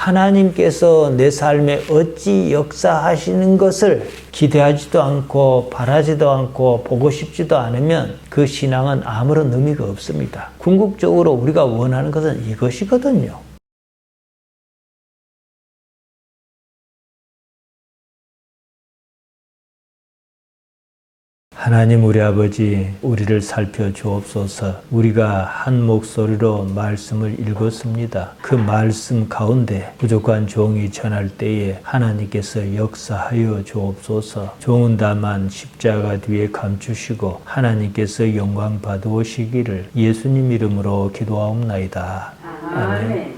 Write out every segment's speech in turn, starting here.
하나님께서 내 삶에 어찌 역사하시는 것을 기대하지도 않고 바라지도 않고 보고 싶지도 않으면 그 신앙은 아무런 의미가 없습니다. 궁극적으로 우리가 원하는 것은 이것이거든요. 하나님 우리 아버지, 우리를 살펴주옵소서. 우리가 한 목소리로 말씀을 읽었습니다. 그 말씀 가운데 부족한 종이 전할 때에 하나님께서 역사하여 주옵소서. 종은 다만 십자가 뒤에 감추시고 하나님께서 영광 받으시기를 예수님 이름으로 기도하옵나이다. 아멘.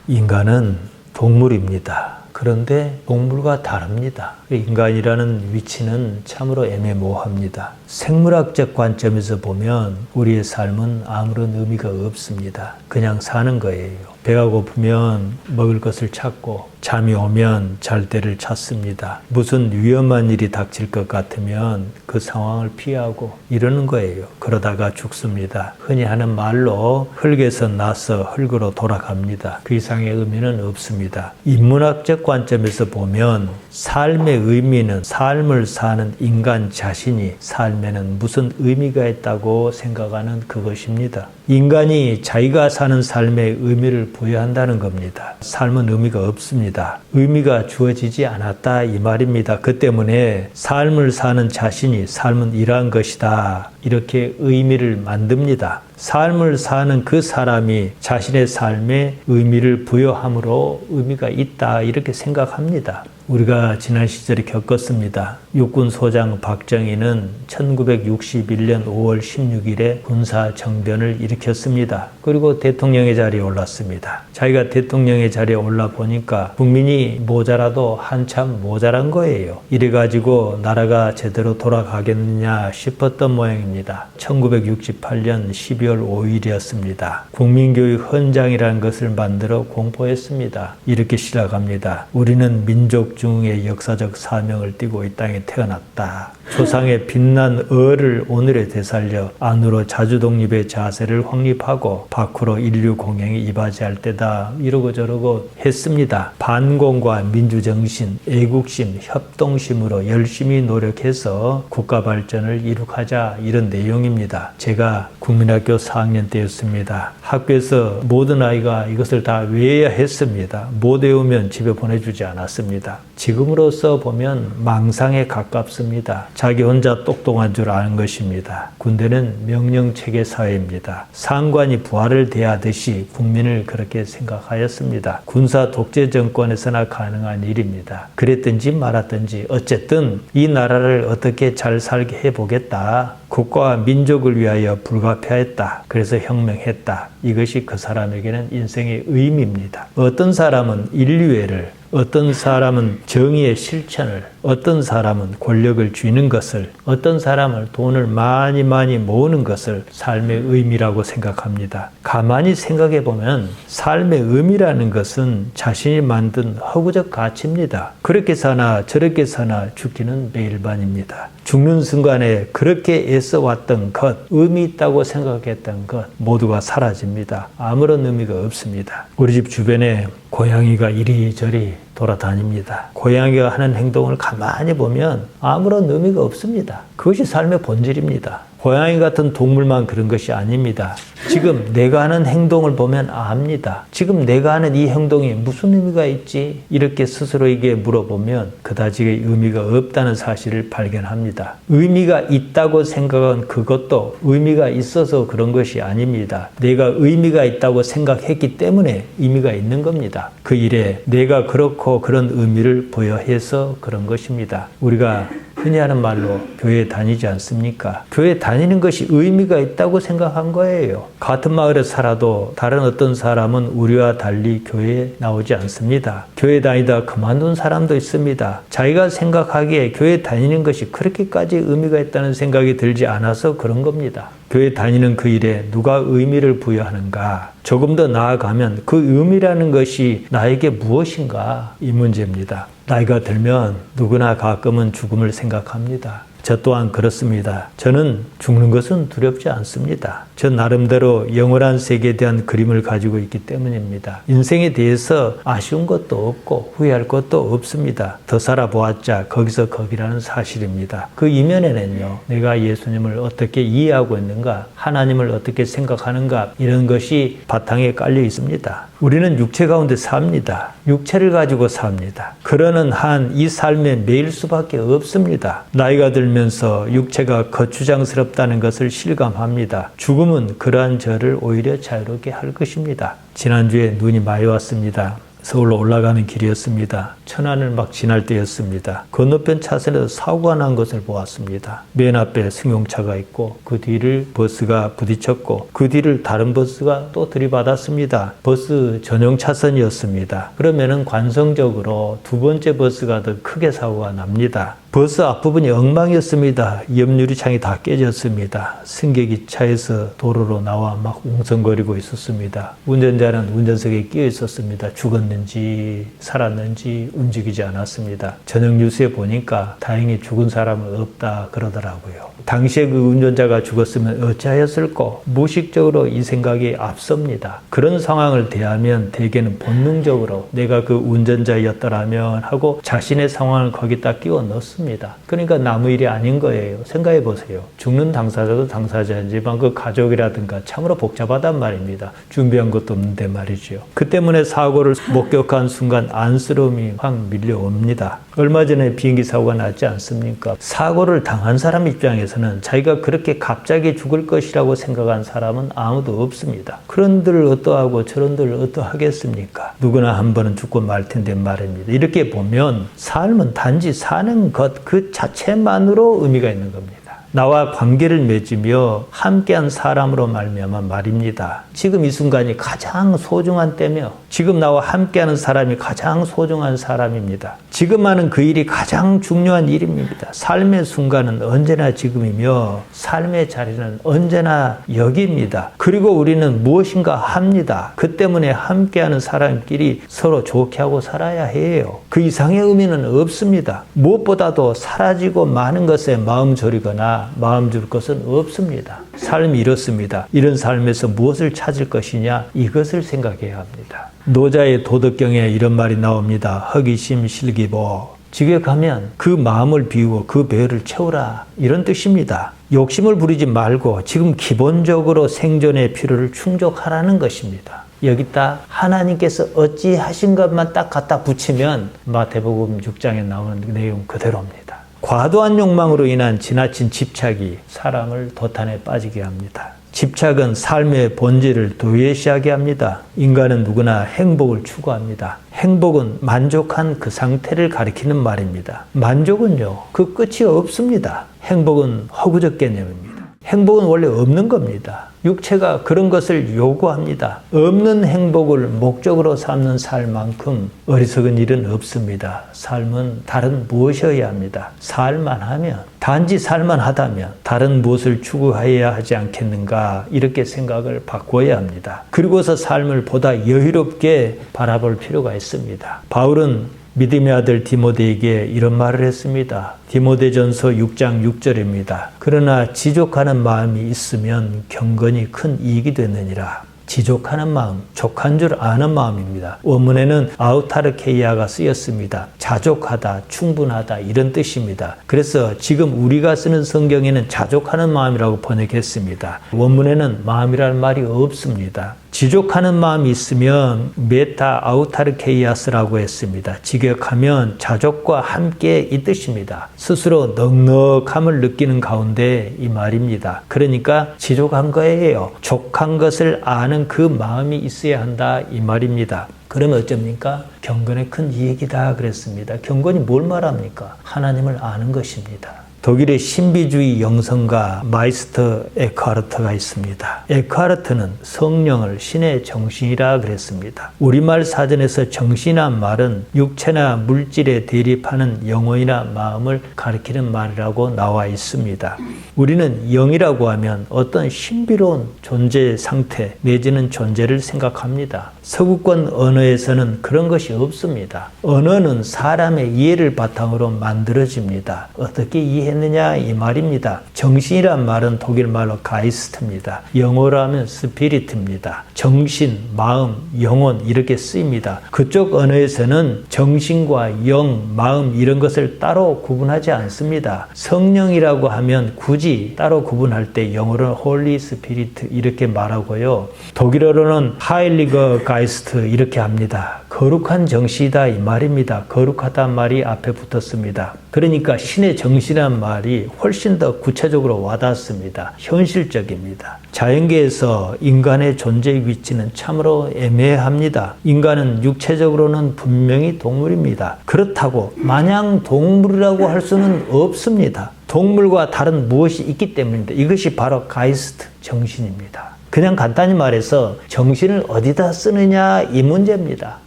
인간은 동물입니다. 그런데 동물과 다릅니다. 인간이라는 위치는 참으로 애매모호합니다. 생물학적 관점에서 보면 우리의 삶은 아무런 의미가 없습니다. 그냥 사는 거예요. 배가 고프면 먹을 것을 찾고 잠이 오면 잘 때를 찾습니다. 무슨 위험한 일이 닥칠 것 같으면 그 상황을 피하고 이러는 거예요. 그러다가 죽습니다. 흔히 하는 말로 흙에서 나서 흙으로 돌아갑니다. 그 이상의 의미는 없습니다. 인문학적 관점에서 보면 삶의 의미는 삶을 사는 인간 자신이 삶에는 무슨 의미가 있다고 생각하는 그것입니다. 인간이 자기가 사는 삶에 의미를 부여한다는 겁니다. 삶은 의미가 없습니다. 의미가 주어지지 않았다 이 말입니다. 그 때문에 삶을 사는 자신이 삶은 이러한 것이다 이렇게 의미를 만듭니다. 삶을 사는 그 사람이 자신의 삶에 의미를 부여함으로 의미가 있다 이렇게 생각합니다. 우리가 지난 시절에 겪었습니다. 육군 소장 박정희는 1961년 5월 16일에 군사 정변을 일으켰습니다. 그리고 대통령의 자리에 올랐습니다. 자기가 대통령의 자리에 올라 보니까 국민이 모자라도 한참 모자란 거예요. 이래가지고 나라가 제대로 돌아가겠느냐 싶었던 모양입니다. 1968년 12월 5일이었습니다. 국민교육 헌장이라는 것을 만들어 공포했습니다. 이렇게 시작합니다. 우리는 민족 중의 역사적 사명을 띠고 이 땅에 태어났다. 조상의 빛난 어를 오늘에 되살려 안으로 자주독립의 자세를 확립하고 밖으로 인류 공행에 이바지할 때다. 이러고 저러고 했습니다. 반공과 민주정신, 애국심, 협동심으로 열심히 노력해서 국가 발전을 이룩하자 이런 내용입니다. 제가 국민학교 4학년 때였습니다. 학교에서 모든 아이가 이것을 다 외워야 했습니다. 못 외우면 집에 보내주지 않았습니다. 지금으로서 보면 망상에 가깝습니다. 자기 혼자 똑똑한 줄 아는 것입니다. 군대는 명령체계 사회입니다. 상관이 부하를 대하듯이 국민을 그렇게 생각하였습니다. 군사 독재 정권에서나 가능한 일입니다. 그랬든지 말았든지 어쨌든 이 나라를 어떻게 잘 살게 해보겠다. 국가와 민족을 위하여 불가피하였다. 그래서 혁명했다. 이것이 그 사람에게는 인생의 의미입니다. 어떤 사람은 인류애를, 어떤 사람은 정의의 실천을, 어떤 사람은 권력을 쥐는 것을, 어떤 사람은 돈을 많이 모으는 것을 삶의 의미라고 생각합니다. 가만히 생각해 보면 삶의 의미라는 것은 자신이 만든 허구적 가치입니다. 그렇게 사나 저렇게 사나 죽기는 매일반입니다. 죽는 순간에 그렇게 애써왔던 것, 의미 있다고 생각했던 것 모두가 사라집니다. 아무런 의미가 없습니다. 우리 집 주변에 고양이가 이리저리 돌아다닙니다. 고양이가 하는 행동을 가만히 보면 아무런 의미가 없습니다. 그것이 삶의 본질입니다. 고양이 같은 동물만 그런 것이 아닙니다. 지금 내가 하는 행동을 보면 압니다. 지금 내가 하는 이 행동이 무슨 의미가 있지? 이렇게 스스로에게 물어보면 그다지 의미가 없다는 사실을 발견합니다. 의미가 있다고 생각한 그것도 의미가 있어서 그런 것이 아닙니다. 내가 의미가 있다고 생각했기 때문에 의미가 있는 겁니다. 그 일에 내가 그렇고 그런 의미를 부여해서 그런 것입니다. 우리가 흔히 하는 말로 교회 다니지 않습니까? 교회 다니는 것이 의미가 있다고 생각한 거예요. 같은 마을에 살아도 다른 어떤 사람은 우리와 달리 교회에 나오지 않습니다. 교회 다니다 그만둔 사람도 있습니다. 자기가 생각하기에 교회 다니는 것이 그렇게까지 의미가 있다는 생각이 들지 않아서 그런 겁니다. 교회 다니는 그 일에 누가 의미를 부여하는가? 조금 더 나아가면 그 의미라는 것이 나에게 무엇인가? 이 문제입니다. 나이가 들면 누구나 가끔은 죽음을 생각합니다. 저 또한 그렇습니다. 저는 죽는 것은 두렵지 않습니다. 저 나름대로 영원한 세계에 대한 그림을 가지고 있기 때문입니다. 인생에 대해서 아쉬운 것도 없고 후회할 것도 없습니다. 더 살아보았자 거기서 거기라는 사실입니다. 그 이면에는요, 내가 예수님을 어떻게 이해하고 있는가, 하나님을 어떻게 생각하는가, 이런 것이 바탕에 깔려 있습니다. 우리는 육체 가운데 삽니다. 육체를 가지고 삽니다. 그러는 한 이 삶에 매일 수밖에 없습니다. 나이가 들면서 육체가 거추장스럽다는 것을 실감합니다. 죽음은 그러한 저를 오히려 자유롭게 할 것입니다. 지난주에 눈이 많이 왔습니다. 서울로 올라가는 길이었습니다. 천안을 막 지날 때였습니다. 건너편 차선에서 사고가 난 것을 보았습니다. 맨 앞에 승용차가 있고 그 뒤를 버스가 부딪혔고 그 뒤를 다른 버스가 또 들이받았습니다. 버스 전용 차선이었습니다. 그러면은 관성적으로 두 번째 버스가 더 크게 사고가 납니다. 버스 앞부분이 엉망이었습니다. 옆유리창이 다 깨졌습니다. 승객이 차에서 도로로 나와 막 웅성거리고 있었습니다. 운전자는 운전석에 끼어 있었습니다. 죽었는지 살았는지 움직이지 않았습니다. 저녁 뉴스에 보니까 다행히 죽은 사람은 없다 그러더라고요. 당시에 그 운전자가 죽었으면 어찌하였을까? 무의식적으로 이 생각이 앞섭니다. 그런 상황을 대하면 대개는 본능적으로 내가 그 운전자였더라면 하고 자신의 상황을 거기다 끼워 넣습니다. 그러니까 남의 일이 아닌 거예요. 생각해 보세요. 죽는 당사자도 당사자이지만 그 가족이라든가 참으로 복잡하단 말입니다. 준비한 것도 없는데 말이죠. 그 때문에 사고를 목격한 순간 안쓰러움이 확 밀려옵니다. 얼마 전에 비행기 사고가 났지 않습니까? 사고를 당한 사람 입장에서는 자기가 그렇게 갑자기 죽을 것이라고 생각한 사람은 아무도 없습니다. 그런들 어떠하고 저런들 어떠하겠습니까? 누구나 한 번은 죽고 말 텐데 말입니다. 이렇게 보면 삶은 단지 사는 것 그 자체만으로 의미가 있는 겁니다. 나와 관계를 맺으며 함께한 사람으로 말미암아 말입니다. 지금 이 순간이 가장 소중한 때며 지금 나와 함께하는 사람이 가장 소중한 사람입니다. 지금 하는 그 일이 가장 중요한 일입니다. 삶의 순간은 언제나 지금이며 삶의 자리는 언제나 여기입니다. 그리고 우리는 무엇인가 합니다. 그 때문에 함께하는 사람끼리 서로 좋게 하고 살아야 해요. 그 이상의 의미는 없습니다. 무엇보다도 사라지고 많은 것에 마음 졸이거나 마음 줄 것은 없습니다. 삶이 이렇습니다. 이런 삶에서 무엇을 찾을 것이냐, 이것을 생각해야 합니다. 노자의 도덕경에 이런 말이 나옵니다. 허기심 실기보. 직역하면 그 마음을 비우고 그 배를 채우라, 이런 뜻입니다. 욕심을 부리지 말고 지금 기본적으로 생존의 필요를 충족하라는 것입니다. 여기다 하나님께서 어찌하신 것만 딱 갖다 붙이면 마태복음 6장에 나오는 내용 그대로입니다. 과도한 욕망으로 인한 지나친 집착이 사람을 도탄에 빠지게 합니다. 집착은 삶의 본질을 도외시하게 합니다. 인간은 누구나 행복을 추구합니다. 행복은 만족한 그 상태를 가리키는 말입니다. 만족은요, 그 끝이 없습니다. 행복은 허구적 개념입니다. 행복은 원래 없는 겁니다. 육체가 그런 것을 요구합니다. 없는 행복을 목적으로 삼는 삶만큼 어리석은 일은 없습니다. 삶은 다른 무엇이어야 합니다. 살만 하면, 단지 살만 하다면 다른 무엇을 추구해야 하지 않겠는가, 이렇게 생각을 바꿔야 합니다. 그리고서 삶을 보다 여유롭게 바라볼 필요가 있습니다. 바울은 믿음의 아들 디모데에게 이런 말을 했습니다. 디모데전서 6장 6절입니다. 그러나 지족하는 마음이 있으면 경건이 큰 이익이 되느니라. 지족하는 마음, 족한 줄 아는 마음입니다. 원문에는 아우타르케이아가 쓰였습니다. 자족하다, 충분하다, 이런 뜻입니다. 그래서 지금 우리가 쓰는 성경에는 자족하는 마음이라고 번역했습니다. 원문에는 마음이라는 말이 없습니다. 지족하는 마음이 있으면 메타 아우타르케이아스라고 했습니다. 직역하면 자족과 함께 이 뜻입니다. 스스로 넉넉함을 느끼는 가운데 이 말입니다. 그러니까 지족한 거예요. 족한 것을 아는 그 마음이 있어야 한다, 이 말입니다. 그러면 어쩝니까? 경건의 큰 이익이다 그랬습니다. 경건이 뭘 말합니까? 하나님을 아는 것입니다. 독일의 신비주의 영성가 마이스터 에크하르트가 있습니다. 에크하르트는 성령을 신의 정신이라 그랬습니다. 우리말 사전에서 정신이란 말은 육체나 물질에 대립하는 영혼이나 마음을 가리키는 말이라고 나와 있습니다. 우리는 영이라고 하면 어떤 신비로운 존재 상태 내지는 존재를 생각합니다. 서구권 언어에서는 그런 것이 없습니다. 언어는 사람의 이해를 바탕으로 만들어집니다. 어떻게 이해했나 했느냐 이 말입니다. 정신이란 말은 독일 말로 가이스트입니다. 영어로 하면 스피리트입니다. 정신, 마음, 영혼 이렇게 쓰입니다. 그쪽 언어에서는 정신과 영, 마음 이런 것을 따로 구분하지 않습니다. 성령이라고 하면 굳이 따로 구분할 때 영어로는 홀리 스피리트 이렇게 말하고요. 독일어로는 하일리거 가이스트 이렇게 합니다. 거룩한 정신이다 이 말입니다. 거룩하다는 말이 앞에 붙었습니다. 그러니까 신의 정신이라는 말이 훨씬 더 구체적으로 와닿습니다. 현실적입니다. 자연계에서 인간의 존재 위치는 참으로 애매합니다. 인간은 육체적으로는 분명히 동물입니다. 그렇다고 마냥 동물이라고 할 수는 없습니다. 동물과 다른 무엇이 있기 때문입니다. 이것이 바로 가이스트, 정신입니다. 그냥 간단히 말해서 정신을 어디다 쓰느냐 이 문제입니다.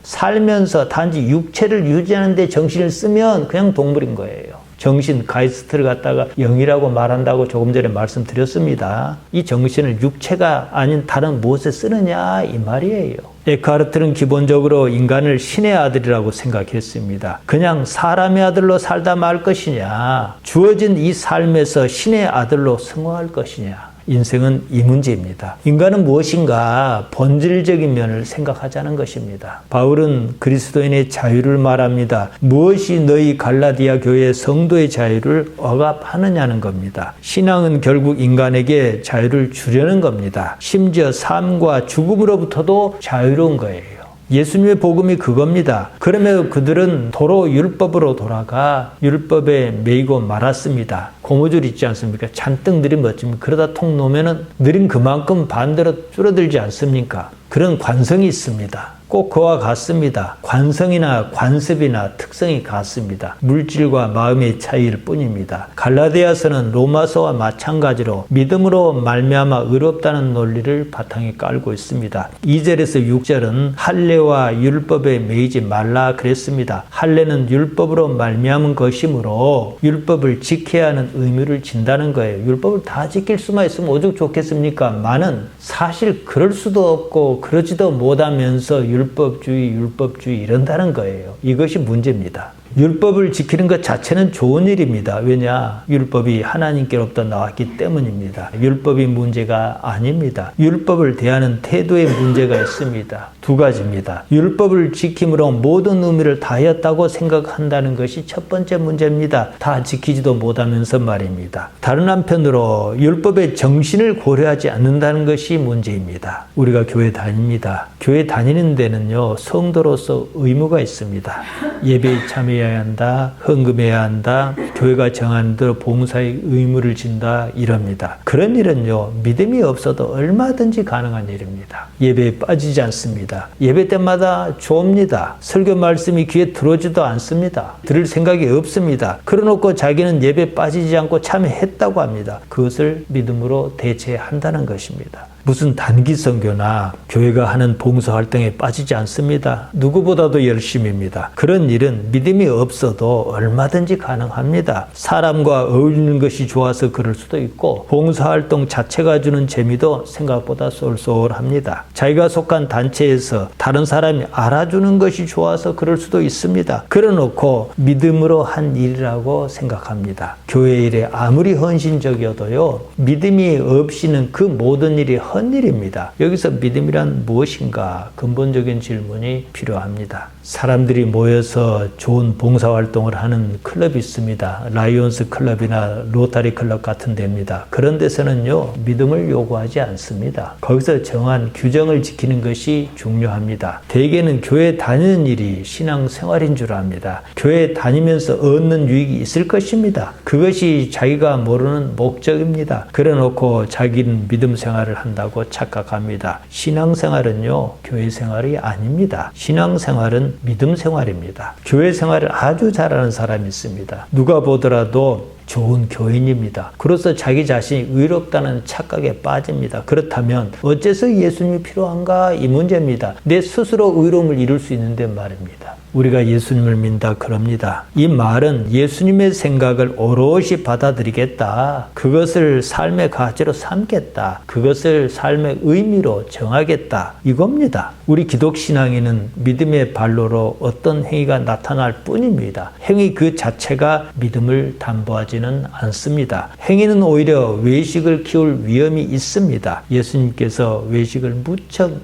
살면서 단지 육체를 유지하는 데 정신을 쓰면 그냥 동물인 거예요. 정신, 가이스트를 갖다가 영이라고 말한다고 조금 전에 말씀드렸습니다. 이 정신을 육체가 아닌 다른 무엇에 쓰느냐 이 말이에요. 에크하르트는 기본적으로 인간을 신의 아들이라고 생각했습니다. 그냥 사람의 아들로 살다 말 것이냐, 주어진 이 삶에서 신의 아들로 승화할 것이냐. 인생은 이 문제입니다. 인간은 무엇인가 본질적인 면을 생각하자는 것입니다. 바울은 그리스도인의 자유를 말합니다. 무엇이 너희 갈라디아 교회 성도의 자유를 억압하느냐는 겁니다. 신앙은 결국 인간에게 자유를 주려는 겁니다. 심지어 삶과 죽음으로부터도 자유로운 거예요. 예수님의 복음이 그겁니다. 그러면 그들은 도로 율법으로 돌아가 율법에 매이고 말았습니다. 고무줄 있지 않습니까? 잔뜩 느린 것 같지만 그러다 통 놓으면 느린 그만큼 반대로 줄어들지 않습니까? 그런 관성이 있습니다. 꼭 그와 같습니다. 관성이나 관습이나 특성이 같습니다. 물질과 마음의 차이일 뿐입니다. 갈라디아서는 로마서와 마찬가지로 믿음으로 말미암아 의롭다는 논리를 바탕에 깔고 있습니다. 2절에서 6절은 할례와 율법에 매이지 말라 그랬습니다. 할례는 율법으로 말미암은 것이므로 율법을 지켜야 하는 의무를 진다는 거예요. 율법을 다 지킬 수만 있으면 오죽 좋겠습니까? 많은 사실 그럴 수도 없고 그러지도 못하면서 율법주의 이런다는 거예요. 이것이 문제입니다. 율법을 지키는 것 자체는 좋은 일입니다. 왜냐? 율법이 하나님께로부터 나왔기 때문입니다. 율법이 문제가 아닙니다. 율법을 대하는 태도에 문제가 있습니다. 두 가지입니다. 율법을 지킴으로 모든 의미를 다하였다고 생각한다는 것이 첫 번째 문제입니다. 다 지키지도 못하면서 말입니다. 다른 한편으로 율법의 정신을 고려하지 않는다는 것이 문제입니다. 우리가 교회 다닙니다. 교회 다니는 데는요, 성도로서 의무가 있습니다. 예배에 참여해야 한다, 헌금해야 한다, 교회가 정하는 대로 봉사의 의무를 진다 이럽니다. 그런 일은요, 믿음이 없어도 얼마든지 가능한 일입니다. 예배에 빠지지 않습니다. 예배 때마다 좁니다. 설교 말씀이 귀에 들어오지도 않습니다. 들을 생각이 없습니다. 그러놓고 자기는 예배에 빠지지 않고 참여했다고 합니다. 그것을 믿음으로 대체한다는 것입니다. 무슨 단기 선교나 교회가 하는 봉사활동에 빠지지 않습니다. 누구보다도 열심입니다. 그런 일은 믿음이 없어도 얼마든지 가능합니다. 사람과 어울리는 것이 좋아서 그럴 수도 있고 봉사활동 자체가 주는 재미도 생각보다 쏠쏠합니다. 자기가 속한 단체에서 다른 사람이 알아주는 것이 좋아서 그럴 수도 있습니다. 그래놓고 믿음으로 한 일이라고 생각합니다. 교회 일에 아무리 헌신적이어도요, 믿음이 없이는 그 모든 일이 헛일입니다. 여기서 믿음이란 무엇인가 근본적인 질문이 필요합니다. 사람들이 모여서 좋은 봉사활동을 하는 클럽이 있습니다. 라이온스 클럽이나 로타리 클럽 같은 데입니다. 그런 데서는요, 믿음을 요구하지 않습니다. 거기서 정한 규정을 지키는 것이 중요합니다. 대개는 교회 다니는 일이 신앙생활인 줄 압니다. 교회 다니면서 얻는 유익이 있을 것입니다. 그것이 자기가 모르는 목적입니다. 그래놓고 자기는 믿음 생활을 한다고 착각합니다. 신앙생활은요, 교회 생활이 아닙니다. 신앙생활은 믿음 생활입니다. 교회 생활을 아주 잘하는 사람이 있습니다. 누가 보더라도 좋은 교인입니다. 그래서 자기 자신이 의롭다는 착각에 빠집니다. 그렇다면 어째서 예수님이 필요한가? 이 문제입니다. 내 스스로 의로움을 이룰 수 있는데 말입니다. 우리가 예수님을 믿는다 그럽니다. 이 말은 예수님의 생각을 오롯이 받아들이겠다. 그것을 삶의 가치로 삼겠다. 그것을 삶의 의미로 정하겠다. 이겁니다. 우리 기독신앙에는 믿음의 발로로 어떤 행위가 나타날 뿐입니다. 행위 그 자체가 믿음을 담보하지는 않습니다. 행위는 오히려 외식을 키울 위험이 있습니다. 예수님께서 외식을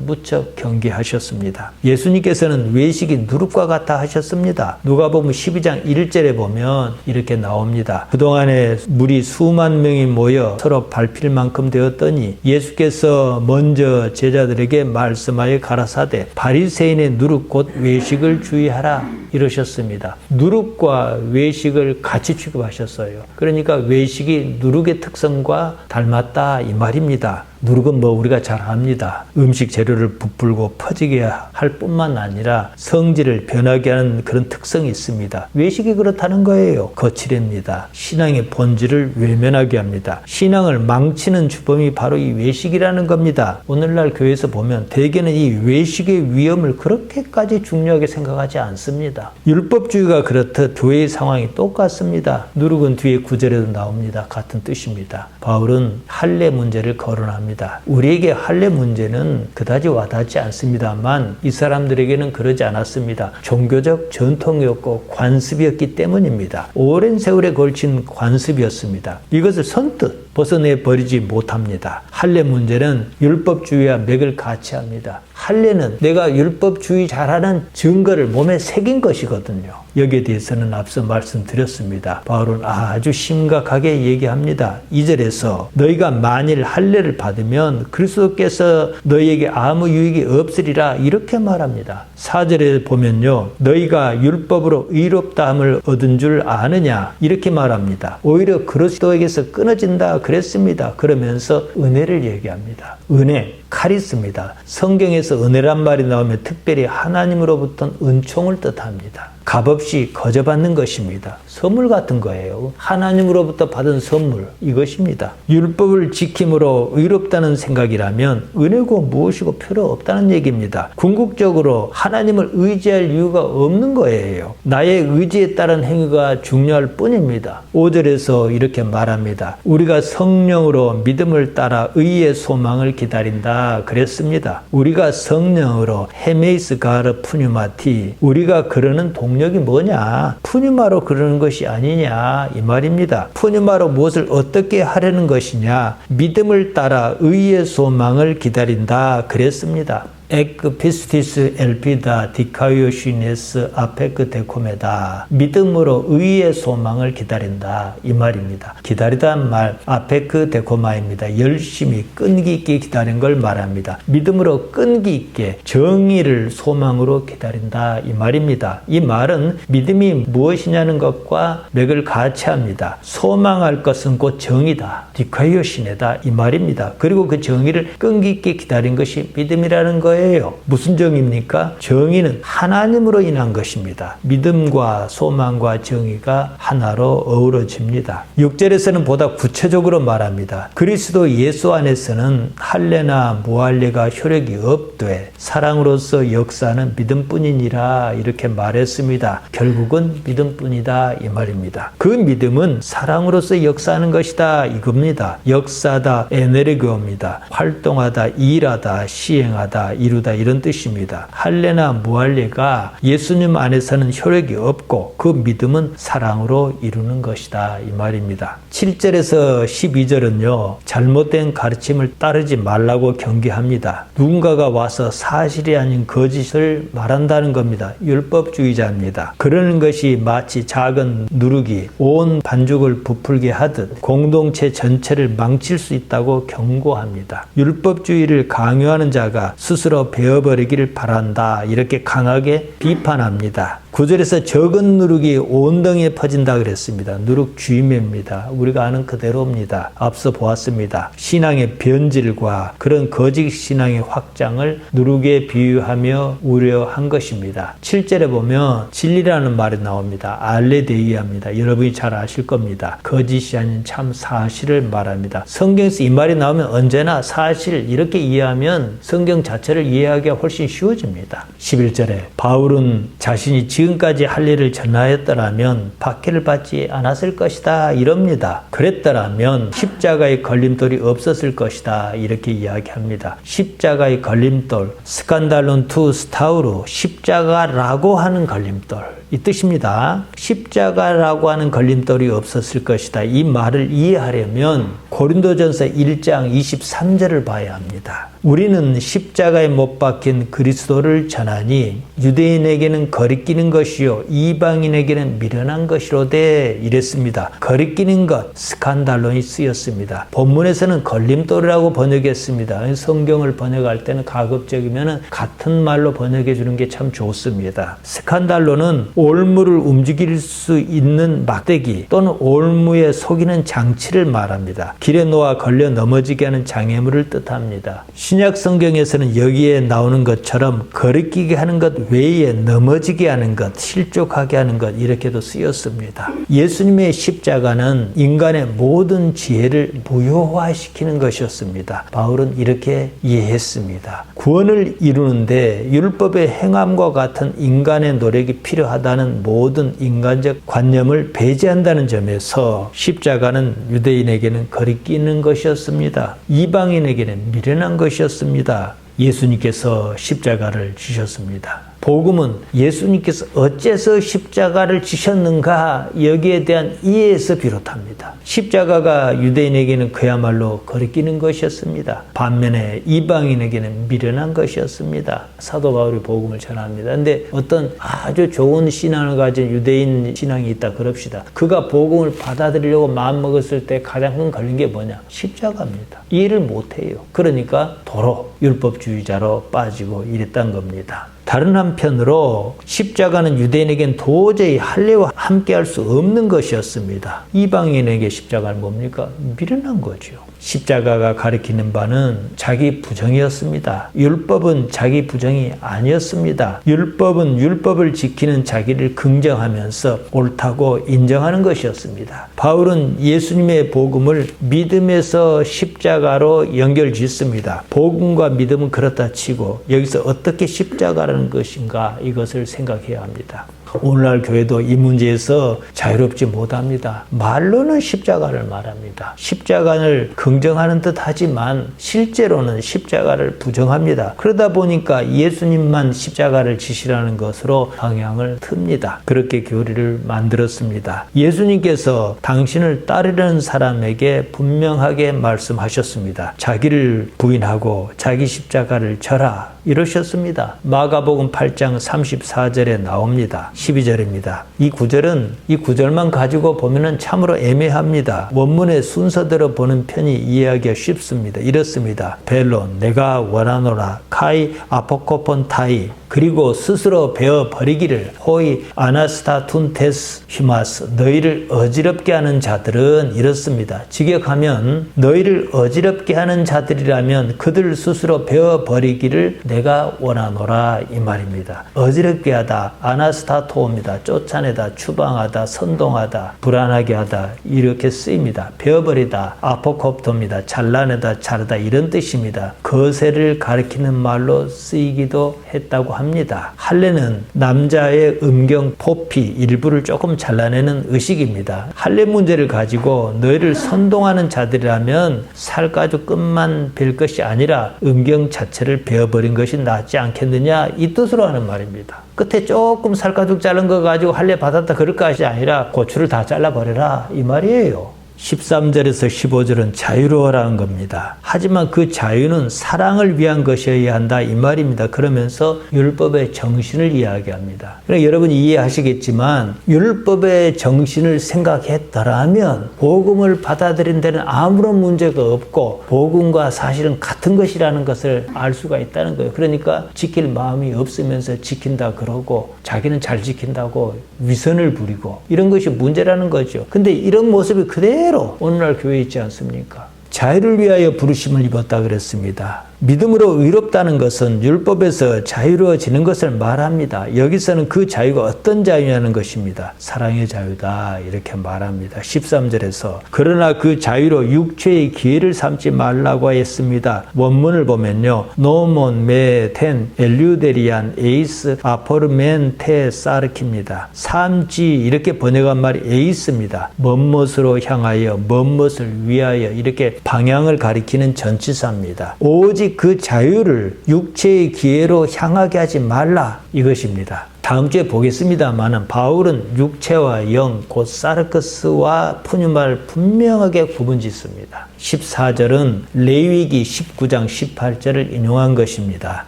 무척 경계하셨습니다. 예수님께서는 외식이 누룩과 같다 하셨습니다. 누가복음 12장 1절에 보면 이렇게 나옵니다. 그동안에 물이 수만 명이 모여 서로 밟힐 만큼 되었더니 예수께서 먼저 제자들에게 말씀하여 가라사대 바리새인의 누룩 곧 외식을 주의하라 이러셨습니다. 누룩과 외식을 같이 취급하셨어요. 그러니까 외식이 누룩의 특성과 닮았다 이 말입니다. 누룩은 우리가 잘 압니다. 음식 재료를 부풀고 퍼지게 할 뿐만 아니라 성질을 변하게 하는 그런 특성이 있습니다. 외식이 그렇다는 거예요. 거칠입니다. 신앙의 본질을 외면하게 합니다. 신앙을 망치는 주범이 바로 이 외식이라는 겁니다. 오늘날 교회에서 보면 대개는 이 외식의 위험을 그렇게까지 중요하게 생각하지 않습니다. 율법주의가 그렇듯 교회의 상황이 똑같습니다. 누룩은 뒤에 9절에도 나옵니다. 같은 뜻입니다. 바울은 할례 문제를 거론합니다. 우리에게 할례 문제는 그다지 와닿지 않습니다만 이 사람들에게는 그러지 않았습니다. 종교적 전통이었고 관습이었기 때문입니다. 오랜 세월에 걸친 관습이었습니다. 이것을 선뜻 벗어내버리지 못합니다. 할례 문제는 율법주의와 맥을 같이 합니다. 할례는 내가 율법주의 잘하는 증거를 몸에 새긴 것이거든요. 여기에 대해서는 앞서 말씀드렸습니다. 바울은 아주 심각하게 얘기합니다. 2절에서 너희가 만일 할례를 받으면 그리스도께서 너희에게 아무 유익이 없으리라 이렇게 말합니다. 4절에 보면요. 너희가 율법으로 의롭다함을 얻은 줄 아느냐 이렇게 말합니다. 오히려 그리스도에게서 끊어진다 그랬습니다. 그러면서 은혜를 얘기합니다. 은혜, 카리스입니다. 성경에서 은혜란 말이 나오면 특별히 하나님으로부터 은총을 뜻합니다. 값없이 거저받는 것입니다. 선물 같은 거예요. 하나님으로부터 받은 선물 이것입니다. 율법을 지킴으로 의롭다는 생각이라면 은혜고 무엇이고 필요 없다는 얘기입니다. 궁극적으로 하나님을 의지할 이유가 없는 거예요. 나의 의지에 따른 행위가 중요할 뿐입니다. 5절에서 이렇게 말합니다. 우리가 성령으로 믿음을 따라 의의 소망을 기다린다 그랬습니다. 우리가 성령으로 헤메이스 가르 푸뉴마티 우리가 그러는 동력이 뭐냐? 푸뉴마로 그러는 것이 아니냐 이 말입니다. 푸뉴마로 무엇을 어떻게 하려는 것이냐? 믿음을 따라 의의 소망을 기다린다 그랬습니다. 에크 피스티스 엘피다 디카이오시네스 아페크 데코메다 믿음으로 의의 소망을 기다린다 이 말입니다. 기다리다는 말 아페크 데코마입니다. 열심히 끈기 있게 기다린 걸 말합니다. 믿음으로 끈기 있게 정의를 소망으로 기다린다 이 말입니다. 이 말은 믿음이 무엇이냐는 것과 맥을 같이 합니다. 소망할 것은 곧 정의다. 디카이오시네다 이 말입니다. 그리고 그 정의를 끈기 있게 기다린 것이 믿음이라는 거예요. 무슨 정의입니까? 정의는 하나님으로 인한 것입니다. 믿음과 소망과 정의가 하나로 어우러집니다. 6절에서는 보다 구체적으로 말합니다. 그리스도 예수 안에서는 할례나 무할례가 효력이 없되 사랑으로서 역사는 믿음뿐이니라 이렇게 말했습니다. 결국은 믿음뿐이다 이 말입니다. 그 믿음은 사랑으로서 역사하는 것이다 이겁니다. 역사다 에네르기오입니다. 활동하다, 일하다, 시행하다, 이루다 이런 뜻입니다. 할례나 무할례가 예수님 안에서는 효력이 없고 그 믿음은 사랑으로 이루는 것이다 이 말입니다. 7절에서 12절은요. 잘못된 가르침을 따르지 말라고 경계합니다. 누군가가 와서 사실이 아닌 거짓을 말한다는 겁니다. 율법주의자입니다. 그러는 것이 마치 작은 누룩이 온 반죽을 부풀게 하듯 공동체 전체를 망칠 수 있다고 경고합니다. 율법주의를 강요하는 자가 스스로 베어버리기를 바란다 이렇게 강하게 비판합니다. 9절에서 적은 누룩이 온 등에 퍼진다 그랬습니다. 누룩 쥐매입니다. 우리가 아는 그대로입니다. 앞서 보았습니다. 신앙의 변질과 그런 거짓 신앙의 확장을 누룩에 비유하며 우려한 것입니다. 7절에 보면 진리라는 말이 나옵니다. 알레데이아입니다. 여러분이 잘 아실 겁니다. 거짓이 아닌 참 사실을 말합니다. 성경에서 이 말이 나오면 언제나 사실 이렇게 이해하면 성경 자체를 이해하기가 훨씬 쉬워집니다. 11절에 바울은 자신이 지금까지 할 일을 전하였더라면 박해를 받지 않았을 것이다 이럽니다. 그랬더라면 십자가의 걸림돌이 없었을 것이다 이렇게 이야기합니다. 십자가의 걸림돌, 스칸달론 투 스타우로, 십자가라고 하는 걸림돌 이 뜻입니다. 십자가라고 하는 걸림돌이 없었을 것이다. 이 말을 이해하려면 고린도전서 1장 23절을 봐야 합니다. 우리는 십자가에 못 박힌 그리스도를 전하니 유대인에게는 거리끼는 것이요 이방인에게는 미련한 것이로되 이랬습니다. 거리끼는 것, 스칸달론이 쓰였습니다. 본문에서는 걸림돌이라고 번역했습니다. 성경을 번역할 때는 가급적이면 같은 말로 번역해 주는 게 참 좋습니다. 스칸달론은 올무를 움직일 수 있는 막대기 또는 올무에 속이는 장치를 말합니다. 길에 놓아 걸려 넘어지게 하는 장애물을 뜻합니다. 신약 성경에서는 여기에 나오는 것처럼 거리끼게 하는 것 외에 넘어지게 하는 것, 실족하게 하는 것 이렇게도 쓰였습니다. 예수님의 십자가는 인간의 모든 지혜를 무효화시키는 것이었습니다. 바울은 이렇게 이해했습니다. 구원을 이루는데 율법의 행함과 같은 인간의 노력이 필요하다는 모든 인간적 관념을 배제한다는 점에서 십자가는 유대인에게는 거리끼는 것이었습니다. 이방인에게는 미련한 것이었습니다. 예수님께서 십자가를 지셨습니다. 복음은 예수님께서 어째서 십자가를 지셨는가 여기에 대한 이해에서 비롯합니다. 십자가가 유대인에게는 그야말로 거리끼는 것이었습니다. 반면에 이방인에게는 미련한 것이었습니다. 사도 바울이 복음을 전합니다. 그런데 어떤 아주 좋은 신앙을 가진 유대인 신앙이 있다 그럽시다. 그가 복음을 받아들이려고 마음먹었을 때 가장 큰 걸린 게 뭐냐? 십자가입니다. 이해를 못해요. 그러니까 도로 율법주의자로 빠지고 이랬단 겁니다. 다른 한편으로 십자가는 유대인에겐 도저히 할례와 함께할 수 없는 것이었습니다. 이방인에게 십자가는 뭡니까? 미련한 거죠. 십자가가 가리키는 바는 자기 부정이었습니다. 율법은 자기 부정이 아니었습니다. 율법은 율법을 지키는 자기를 긍정하면서 옳다고 인정하는 것이었습니다. 바울은 예수님의 복음을 믿음에서 십자가로 연결짓습니다. 복음과 믿음은 그렇다 치고 여기서 어떻게 십자가라는 것인가 이것을 생각해야 합니다. 오늘날 교회도 이 문제에서 자유롭지 못합니다. 말로는 십자가를 말합니다. 십자가를 긍정하는 듯 하지만 실제로는 십자가를 부정합니다. 그러다 보니까 예수님만 십자가를 지시라는 것으로 방향을 틉니다. 그렇게 교리를 만들었습니다. 예수님께서 당신을 따르려는 사람에게 분명하게 말씀하셨습니다. 자기를 부인하고 자기 십자가를 져라 이러셨습니다. 마가복음 8장 34절에 나옵니다. 12절입니다. 이 구절만 가지고 보면은 참으로 애매합니다. 원문의 순서대로 보는 편이 이해하기가 쉽습니다. 이렇습니다. 벨론 내가 원하노라 카이 아포코폰 타이 그리고 스스로 베어 버리기를 호이 아나스타툰 테스 휘마스 너희를 어지럽게 하는 자들은 이렇습니다. 직역하면 너희를 어지럽게 하는 자들이라면 그들 스스로 베어 버리기를 내가 원하노라 이 말입니다. 어지럽게 하다 아나스타토입니다. 쫓아내다 추방하다 선동하다 불안하게 하다 이렇게 쓰입니다. 베어버리다 아포콥토입니다. 잘라내다 자르다 이런 뜻입니다. 거세를 가리키는 말로 쓰이기도 했다고 합니다. 할례는 남자의 음경 포피 일부를 조금 잘라내는 의식입니다. 할례 문제를 가지고 너희를 선동하는 자들이라면 살가죽 끝만 벨 것이 아니라 음경 자체를 베어버린 것이 낫지 않겠느냐 이 뜻으로 하는 말입니다. 끝에 조금 살가죽 자른 거 가지고 할례 받았다 그럴 것이 아니라 고추를 다 잘라버려라 이 말이에요. 13절에서 15절은 자유로워라는 겁니다. 하지만 그 자유는 사랑을 위한 것이어야 한다 이 말입니다. 그러면서 율법의 정신을 이야기합니다. 그러니까 여러분이 이해하시겠지만 율법의 정신을 생각했더라면 복음을 받아들인 데는 아무런 문제가 없고 복음과 사실은 같은 것이라는 것을 알 수가 있다는 거예요. 그러니까 지킬 마음이 없으면서 지킨다 그러고 자기는 잘 지킨다고 위선을 부리고 이런 것이 문제라는 거죠. 근데 이런 모습이 그대로 오늘날 교회에 있지 않습니까? 자유를 위하여 부르심을 입었다 그랬습니다. 믿음으로 의롭다는 것은 율법에서 자유로워지는 것을 말합니다. 여기서는 그 자유가 어떤 자유냐는 것입니다. 사랑의 자유다 이렇게 말합니다. 13절에서 그러나 그 자유로 육체의 기회를 삼지 말라고 했습니다. 원문을 보면요. 노몬 메텐 엘류데리안 에이스 아포르멘 테 사르키입니다. 삼지 이렇게 번역한 말이 에이스입니다. 먼것으로 향하여 먼것을 위하여 이렇게 방향을 가리키는 전치사입니다. 오직 그 자유를 육체의 기회로 향하게 하지 말라 이것입니다. 다음 주에 보겠습니다만 바울은 육체와 영, 곧 사르크스와 푸뉴마를 분명하게 구분짓습니다. 14절은 레위기 19장 18절을 인용한 것입니다.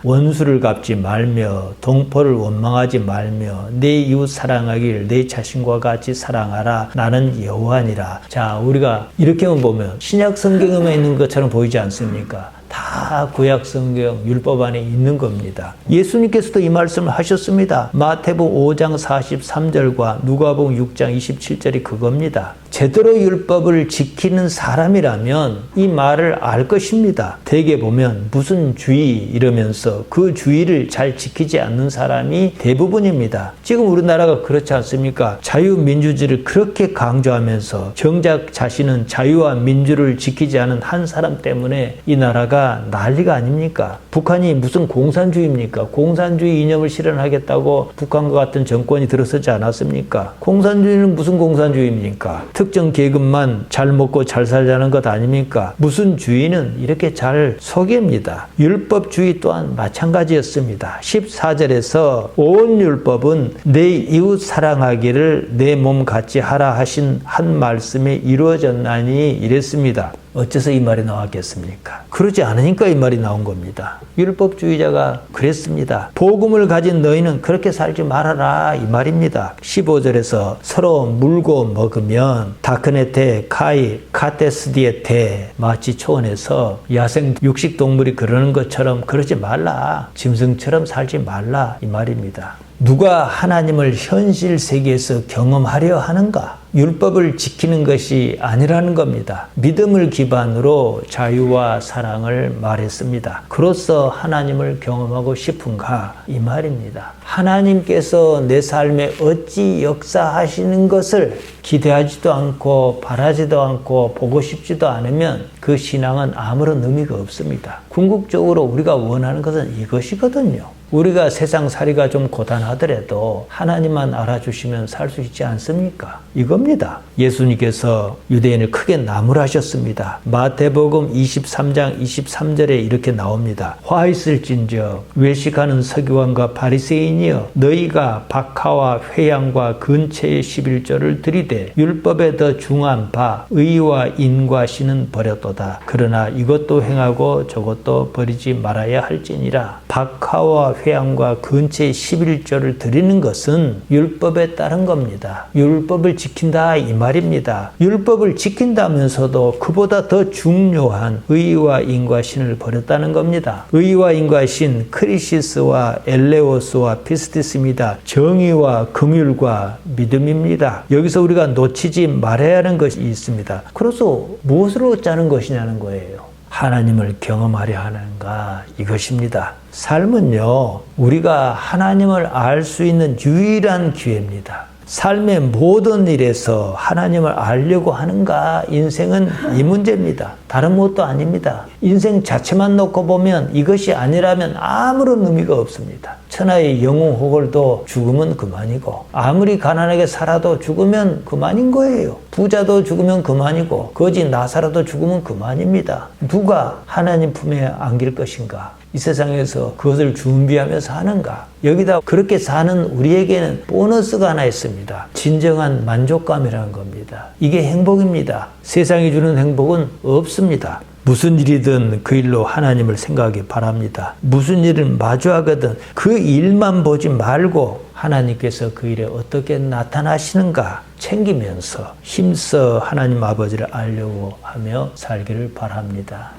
원수를 갚지 말며 동포를 원망하지 말며 내 이웃 사랑하길 내 자신과 같이 사랑하라. 나는 여호와니라. 자, 우리가 이렇게만 보면 신약 성경에만 있는 것처럼 보이지 않습니까? 다 구약 성경 율법 안에 있는 겁니다. 예수님께서도 이 말씀을 하셨습니다. 마태복음 5장 43절과 누가복음 6장 27절이 그겁니다. 제대로 율법을 지키는 사람이라면 이 말을 알 것입니다. 대개 보면 무슨 주의 이러면서 그 주의를 잘 지키지 않는 사람이 대부분입니다. 지금 우리나라가 그렇지 않습니까? 자유민주주의를 그렇게 강조하면서 정작 자신은 자유와 민주를 지키지 않은 한 사람 때문에 이 나라가 난리가 아닙니까? 북한이 무슨 공산주의입니까? 공산주의 이념을 실현하겠다고 북한과 같은 정권이 들어서지 않았습니까? 공산주의는 무슨 공산주의입니까? 특정 계급만 잘 먹고 잘 살자는 것 아닙니까? 무슨 주의는 이렇게 잘 속입니다. 율법주의 또한 마찬가지였습니다. 14절에서 온 율법은 내 이웃 사랑하기를 내 몸 같이 하라 하신 한 말씀에 이루어졌나니 이랬습니다. 어째서 이 말이 나왔겠습니까? 그러지 않으니까 이 말이 나온 겁니다. 율법주의자가 그랬습니다. 복음을 가진 너희는 그렇게 살지 말아라 이 말입니다. 15절에서 서로 물고 먹으면 다크네테 카이 카테스디에테 마치 초원에서 야생 육식동물이 그러는 것처럼 그러지 말라. 짐승처럼 살지 말라 이 말입니다. 누가 하나님을 현실 세계에서 경험하려 하는가? 율법을 지키는 것이 아니라는 겁니다. 믿음을 기반으로 자유와 사랑을 말했습니다. 그로써 하나님을 경험하고 싶은가? 이 말입니다. 하나님께서 내 삶에 어찌 역사하시는 것을 기대하지도 않고 바라지도 않고 보고 싶지도 않으면 그 신앙은 아무런 의미가 없습니다. 궁극적으로 우리가 원하는 것은 이것이거든요. 우리가 세상살이가 좀 고단하더라도 하나님만 알아주시면 살 수 있지 않습니까? 이겁니다. 예수님께서 유대인을 크게 나무라셨습니다. 마태복음 23장 23절에 이렇게 나옵니다. 화 있을진저 외식하는 서기관과 바리새인이여 너희가 박하와 회양과 근처의 11조를 드리되 율법에 더 중한 바 의와 인과 신은 버렸도다. 그러나 이것도 행하고 저것도 버리지 말아야 할지니라. 박하와 회양과 근처의 11조를 드리는 것은 율법에 따른 겁니다. 율법을 지킨다 이 말입니다. 율법을 지킨다면서도 그보다 더 중요한 의와 인과 신을 버렸다는 겁니다. 의와 인과 신 크리시스와 엘레오스와 피스티스입니다. 정의와 긍휼과 믿음입니다. 여기서 우리가 놓치지 말아야 하는 것이 있습니다. 그래서 무엇을 얻자는 것이냐는 거예요. 하나님을 경험하려 하는가 이것입니다. 삶은요 우리가 하나님을 알 수 있는 유일한 기회입니다. 삶의 모든 일에서 하나님을 알려고 하는가 인생은 이 문제입니다. 다른 것도 아닙니다. 인생 자체만 놓고 보면 이것이 아니라면 아무런 의미가 없습니다. 천하의 영웅 호걸도 죽으면 그만이고 아무리 가난하게 살아도 죽으면 그만인 거예요. 부자도 죽으면 그만이고 거지 나사라도 죽으면 그만입니다. 누가 하나님 품에 안길 것인가? 이 세상에서 그것을 준비하면서 하는가? 여기다 그렇게 사는 우리에게는 보너스가 하나 있습니다. 진정한 만족감이라는 겁니다. 이게 행복입니다. 세상이 주는 행복은 없습니다. 무슨 일이든 그 일로 하나님을 생각하기 바랍니다. 무슨 일을 마주하거든 그 일만 보지 말고 하나님께서 그 일에 어떻게 나타나시는가 챙기면서 힘써 하나님 아버지를 알려고 하며 살기를 바랍니다.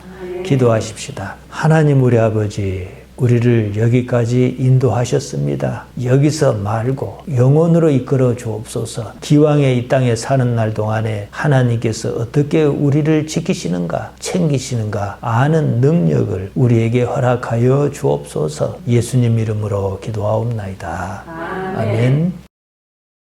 기도하십시다. 하나님 우리 아버지 우리를 여기까지 인도하셨습니다. 여기서 말고 영혼으로 이끌어 주옵소서. 기왕에 이 땅에 사는 날 동안에 하나님께서 어떻게 우리를 지키시는가, 챙기시는가 아는 능력을 우리에게 허락하여 주옵소서. 예수님 이름으로 기도하옵나이다. 아멘.